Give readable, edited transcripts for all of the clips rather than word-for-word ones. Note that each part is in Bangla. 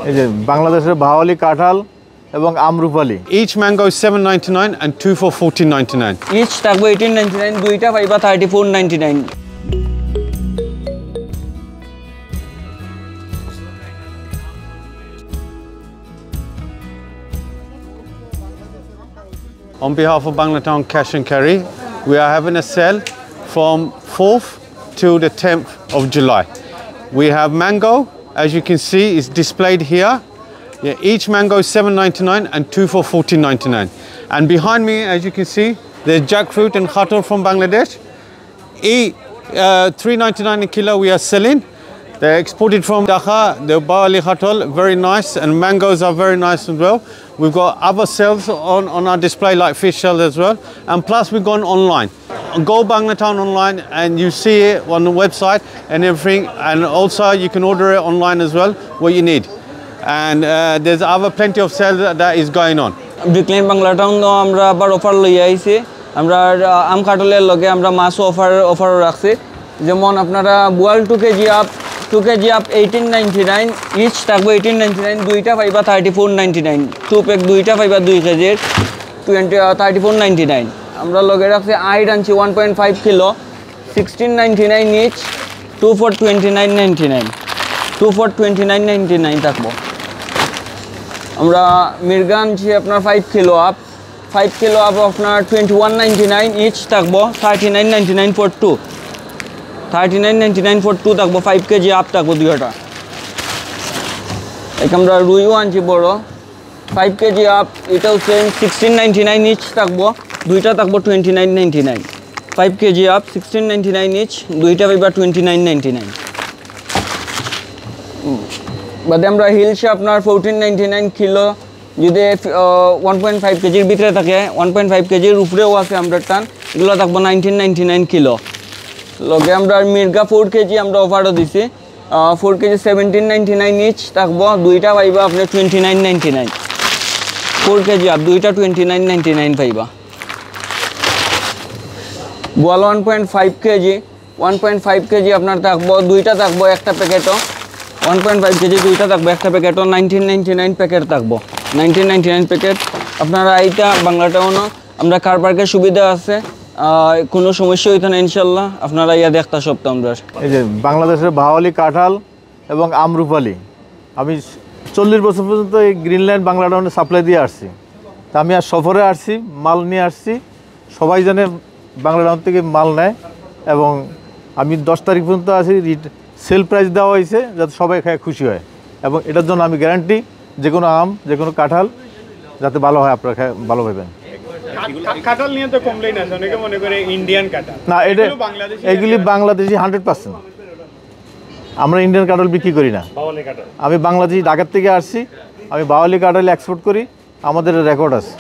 এই যে বাংলাদেশের বাওয়ালি কাঁঠাল এবং Amrapali. Each mango is $7.99 and 2 for $14.99. Each থাকবে 18.99, দুইটা পাইবা 34.99। On behalf of Banglatown Cash and Carry, we are having a sale from 4th to the 10th of July. We have mango, as you can see, is displayed here. Yeah, each mango is $7.99 and 2 for $14.99. And behind me, as you can see, there's jackfruit and khatul from Bangladesh. $3.99 a kilo we are selling. They're exported from Dhaka, the Bawali khatul, very nice, and mangoes are very nice as well. We've got other sales on our display like fish shell as well. And plus we've gone online. Go Banglatown online and you see it on the website and everything. And also you can order it online as well, what you need. And there's other plenty of sales that is going on. Bricklane Banglatown no আমরা আবার অফার লই আইছি। আমরা আম কাঁঠালের লগে আমরা মাছও অফার রাখছি। যেমন আপনারা বোয়াল 2 কেজি আপ 18.99, ইচ থাকবে 18.99, দুইটা পাইবা 34.99, 2 প্যাক দুইটা পাইবা 2 কেজির 34.99। আমরা লগে রাখছি আইড আনছি 1.5 কিলো 16.99 ইচ, 2 for 29.99, 2 for 29.99 থাকবো। আমরা মির্গা আনছি আপনার 5 কিলো আপ আপনার 21.99 ইচ থাকবো, 39.99 for 2, 39.99 for 2 থাকবো, 5 কেজি আপ থাকবো দুইটা। আমরা রুইও আনছি বড় 5 কেজি আপ, এটাও সেম 16.99 ইচ থাকবো, দুইটা থাকবো 29.99, 5 কেজি আপ 16.99 ইচ, দুইটা পাইবা 29.99। বাদে আমরা হিলসে আপনার 14.99 কিলো, যদি 1.5 কেজির ভিতরে থাকে, 1.5 কেজির উপরেও আছে আমরা টান, এগুলো থাকবো 19.99 কিলো। লগে আমরা মির্গা 4 কেজি আমরা অফারও দিছি, 4 কেজি 17.99 ইচ থাকবো, দুইটা পাইবা আপনি 29.99, 4 কেজি আপ দুইটা 29.99 পাইবা। বোয়াল 1.5 কেজি আপনার থাকবো, দুইটা থাকবো একটা প্যাকেটও, 1.5 কেজি দুইটা থাকবো একটা প্যাকেটও, 19.99 প্যাকেট থাকবো, 19.99 প্যাকেট। আপনারা এইটা বাংলাটাউনও আমরা কার পার্কের সুবিধা আছে, কোনো সমস্যা হইতো না ইনশাল্লাহ, আপনারা ইয়া দেখতা সপ্তাহ। আমরা এই যে বাংলাদেশের বাওয়ালি কাঁঠাল এবং আমরুপালি আমি 40 বছর পর্যন্ত এই গ্রিনল্যান্ড বাংলাটাউনে সাপ্লাই দিয়ে আসছি। তা আমি আর সফরে আসছি, মাল নিয়ে আসছি, সবাই জানে বাংলাটাউন থেকে মাল নেয়, এবং আমি 10 তারিখ পর্যন্ত আছি, সেল প্রাইস দেওয়া হয়েছে যাতে সবাই খায় খুশি হয়, এবং এটার জন্য আমি গ্যারান্টি যে কোনো আম যে কোনো কাঁঠাল যাতে ভালো হয়, আপনারা ভালো পাবেন। কাঁঠাল নিয়ে তো কমপ্লেইন আছে, অনেকে মনে করে ইন্ডিয়ান কাঁঠাল, না এটা এগুলি বাংলাদেশি 100%। আমরা ইন্ডিয়ান কাঁঠাল বিক্রি করি না, আমি বাংলাদেশি ঢাকার থেকে আসছি, আমি বাওয়ালি কাঁঠাল এক্সপোর্ট করি, আমাদের রেকর্ড আছে।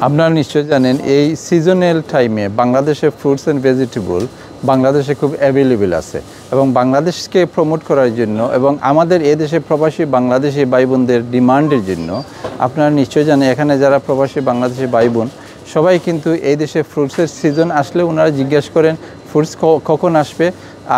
আপনারা নিশ্চয়ই জানেন এই সিজনাল টাইমে বাংলাদেশের ফ্রুটস অ্যান্ড ভেজিটেবল বাংলাদেশে খুব অ্যাভেলেবেল আছে, এবং বাংলাদেশকে প্রমোট করার জন্য এবং আমাদের এদেশে প্রবাসী বাংলাদেশি ভাই বোনদের ডিমান্ডের জন্য আপনারা নিশ্চয়ই জানেন এখানে যারা প্রবাসী বাংলাদেশি ভাই বোন সবাই কিন্তু এই দেশে ফ্রুটসের সিজন আসলে ওনারা জিজ্ঞেস করেন ফ্রুটস কখন আসবে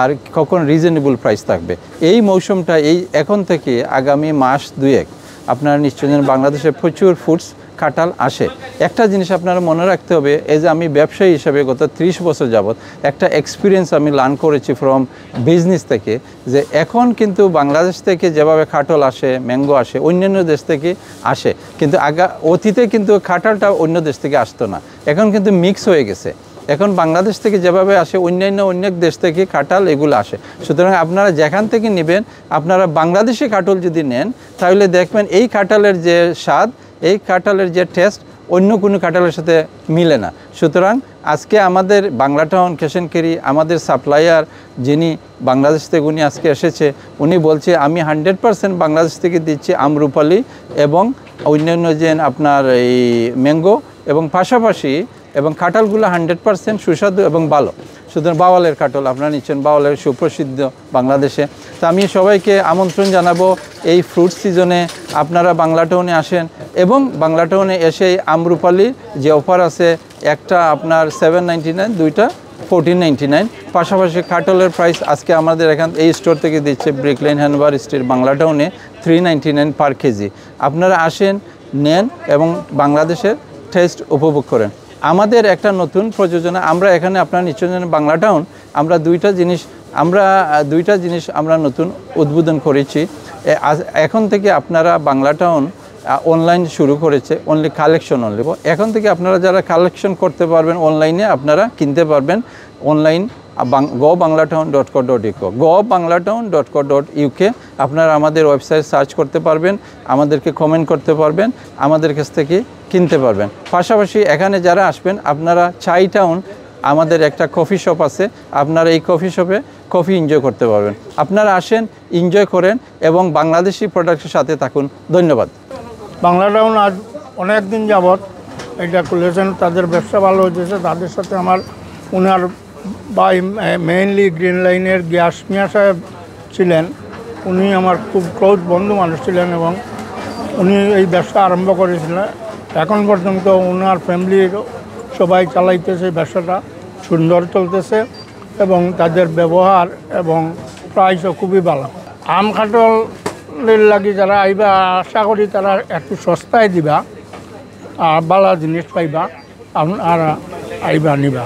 আর কখন রিজনেবল প্রাইস থাকবে। এই মৌসুমটা এখন থেকে আগামী মাস 2-1 আপনারা নিশ্চয়ই জানেন বাংলাদেশে প্রচুর ফ্রুটস কাঁঠাল আসে। একটা জিনিস আপনারা মনে রাখতে হবে, এই যে আমি ব্যবসায়ী হিসাবে গত 30 বছর যাবৎ একটা এক্সপিরিয়েন্স আমি লার্ন করেছি ফ্রম বিজনেস থেকে, যে এখন কিন্তু বাংলাদেশ থেকে যেভাবে কাঁঠাল আসে, ম্যাঙ্গো আসে, অন্যান্য দেশ থেকে আসে, কিন্তু অতীতে কিন্তু কাঁঠালটা অন্য দেশ থেকে আসতো না, এখন কিন্তু মিক্স হয়ে গেছে। এখন বাংলাদেশ থেকে যেভাবে আসে অনেক দেশ থেকে কাঁঠাল এগুলো আসে। সুতরাং আপনারা যেখান থেকে নেবেন, আপনারা বাংলাদেশি কাঁঠাল যদি নেন তাহলে দেখবেন এই কাঁঠালের যে স্বাদ, এই কাঁঠালের যে টেস্ট অন্য কোনো কাঁঠালের সাথে মিলে না। সুতরাং আজকে আমাদের বাংলাটাউন ক্যাশ এন্ড ক্যারি আমাদের সাপ্লায়ার যিনি বাংলাদেশ থেকে উনি আজকে এসেছে, উনি বলছে আমি 100% বাংলাদেশ থেকে দিচ্ছি আমরুপালি এবং অন্যান্য যে আপনার এই ম্যাঙ্গো, এবং পাশাপাশি এবং কাঁঠালগুলো 100% সুস্বাদু এবং ভালো। সুতরাং বাওয়ালের কাঁঠাল আপনারা নিচ্ছেন, বাওয়ালের সুপ্রসিদ্ধ বাংলাদেশে। তো আমি সবাইকে আমন্ত্রণ জানাবো এই ফ্রুট সিজনে আপনারা বাংলাটাউনে আসেন, এবং বাংলাটাউনে এসে আমরুপালির যে অফার আছে, একটা আপনার 7.99, দুইটা 14.99। পাশাপাশি কাঁঠালের প্রাইস আজকে আমাদের এই স্টোর থেকে দিচ্ছে ব্রিকলেন হ্যানবার স্ট্রিট বাংলাটাউনে 399 পার কেজি। আপনারা আসেন, নেন এবং বাংলাদেশের টেস্ট উপভোগ করেন। আমাদের একটা নতুন প্রযোজনা, আমরা এখানে আপনারা নিশ্চয় জানেন বাংলা টাউন, আমরা দুইটা জিনিস আমরা নতুন উদ্বোধন করেছি। এখন থেকে আপনারা বাংলা টাউন অনলাইন শুরু করেছে, অনলি কালেকশন অনলি। এখন থেকে আপনারা যারা কালেকশন করতে পারবেন অনলাইনে, আপনারা কিনতে পারবেন অনলাইন gobanglatowne.co.uk gobanglatowne.co.uk। আপনারা আমাদের ওয়েবসাইট সার্চ করতে পারবেন, আমাদেরকে কমেন্ট করতে পারবেন, আমাদের কাছ থেকে কিনতে পারবেন। পাশাপাশি এখানে যারা আসবেন, আপনারা চাই টাউন আমাদের একটা কফি শপ আছে, আপনারা এই কফি শপে কফি এনজয় করতে পারবেন। আপনারা আসেন, এনজয় করেন এবং বাংলাদেশি প্রোডাক্টের সাথে থাকুন। ধন্যবাদ। বাংলা টাউন আজ অনেক দিন যাবৎ এটা খুলেছেন, তাদের ব্যবসা ভালো হয়েছে। তাদের সাথে আমার ওনার বাই মেইনলি গ্রিন লাইনের গ্যাস মিয়া সাহেব ছিলেন, উনি আমার খুব ক্লোজ বন্ধু মানুষ ছিলেন এবং উনি এই ব্যবসা আরম্ভ করেছিলেন। এখন পর্যন্ত ওনার ফ্যামিলির সবাই চালাইতেছে, ব্যবসাটা সুন্দর চলতেছে এবং তাদের ব্যবহার এবং প্রাইসও খুবই ভালো। আম কাঁঠালের লাগি যারা আইবা, আশা করি তারা একটু সস্তায় দিবা আর ভালো জিনিস পাইবা, আর আইবা নিবা।